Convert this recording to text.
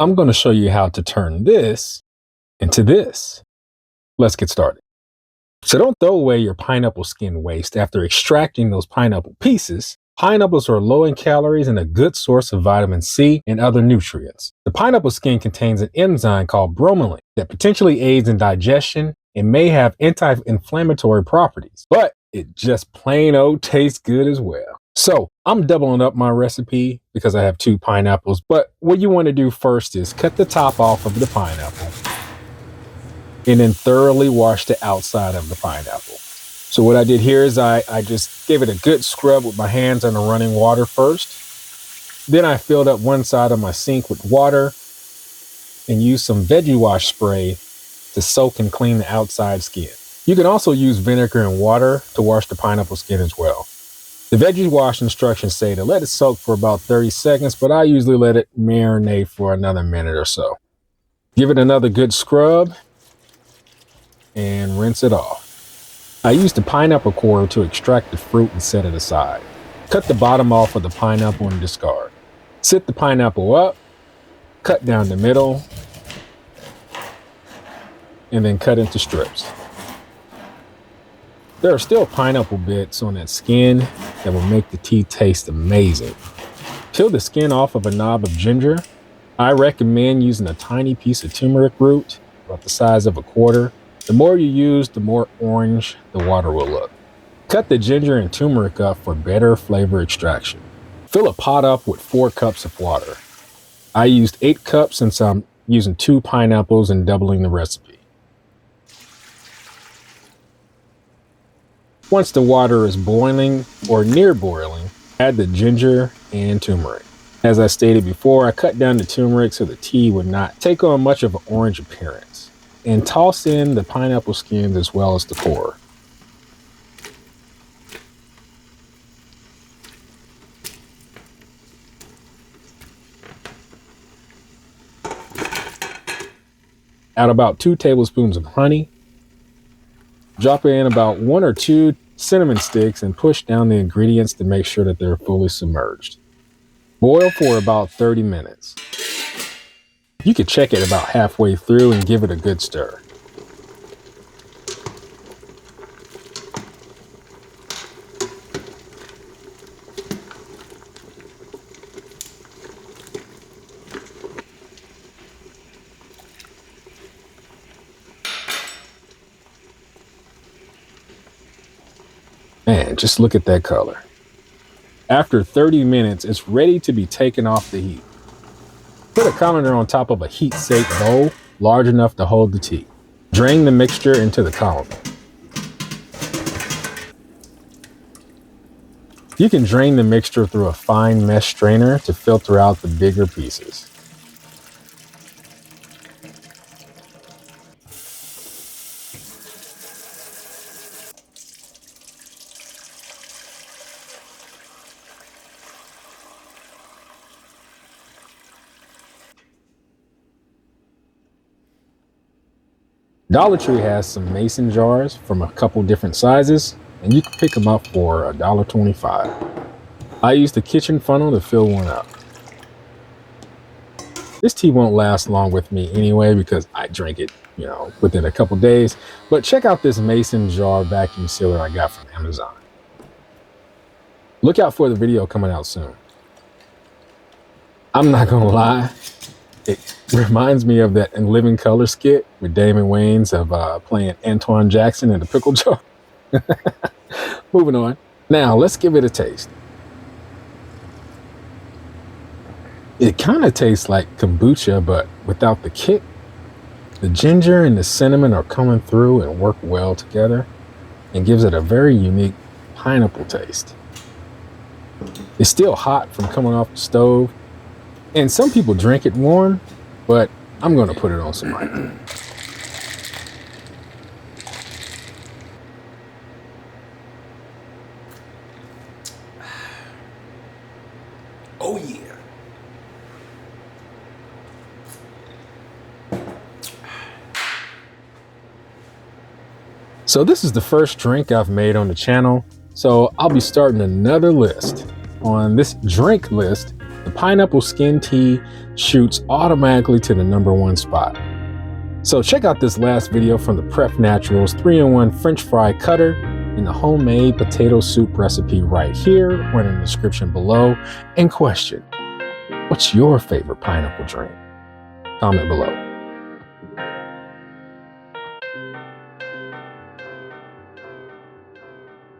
I'm going to show you how to turn this into this. Let's get started. So don't throw away your pineapple skin waste after extracting those pineapple pieces. Pineapples are low in calories and a good source of vitamin C and other nutrients. The pineapple skin contains an enzyme called bromelain that potentially aids in digestion and may have anti-inflammatory properties, but it just plain old tastes good as well. So I'm doubling up my recipe because I have 2 pineapples, but what you want to do first is cut the top off of the pineapple and then thoroughly wash the outside of the pineapple. So what I did here is I just gave it a good scrub with my hands under running water first. Then I filled up one side of my sink with water and used some veggie wash spray to soak and clean the outside skin. You can also use vinegar and water to wash the pineapple skin as well. The veggie wash instructions say to let it soak for about 30 seconds, but I usually let it marinate for another minute or so. Give it another good scrub and rinse it off. I used the pineapple core to extract the fruit and set it aside. Cut the bottom off of the pineapple and discard. Sit the pineapple up, cut down the middle, and then cut into strips. There are still pineapple bits on that skin that will make the tea taste amazing. Peel the skin off of a knob of ginger. I recommend using a tiny piece of turmeric root, about the size of a quarter. The more you use, the more orange the water will look. Cut the ginger and turmeric up for better flavor extraction. Fill a pot up with 4 cups of water. I used 8 cups since I'm using 2 pineapples and doubling the recipe. Once the water is boiling or near boiling, add the ginger and turmeric. As I stated before, I cut down the turmeric so the tea would not take on much of an orange appearance. And toss in the pineapple skins as well as the core. Add about 2 tablespoons of honey. Drop in about 1 or 2 cinnamon sticks and push down the ingredients to make sure that they're fully submerged. Boil for about 30 minutes. You can check it about halfway through and give it a good stir. Man, just look at that color. After 30 minutes, it's ready to be taken off the heat. Put a colander on top of a heat-safe bowl large enough to hold the tea. Drain the mixture into the colander. You can drain the mixture through a fine mesh strainer to filter out the bigger pieces. Dollar Tree has some mason jars from a couple different sizes, and you can pick them up for $1.25. I used the kitchen funnel to fill one up. This tea won't last long with me anyway because I drink it, within a couple days. But check out this mason jar vacuum sealer I got from Amazon. Look out for the video coming out soon. I'm not gonna lie. It reminds me of that In Living Color skit with Damon Wayans of playing Antoine Jackson in the pickle jar. Moving on. Now, let's give it a taste. It kind of tastes like kombucha, but without the kick. The ginger and the cinnamon are coming through and work well together and gives it a very unique pineapple taste. It's still hot from coming off the stove. And some people drink it warm, but I'm going to put it on some ice. Oh, yeah. So this is the first drink I've made on the channel. So I'll be starting another list. On this drink list, the pineapple skin tea shoots automatically to the #1 spot. So check out this last video from the Pref Naturals 3-in-1 French fry cutter and the homemade potato soup recipe right here or in the description below. And question, what's your favorite pineapple drink? Comment below.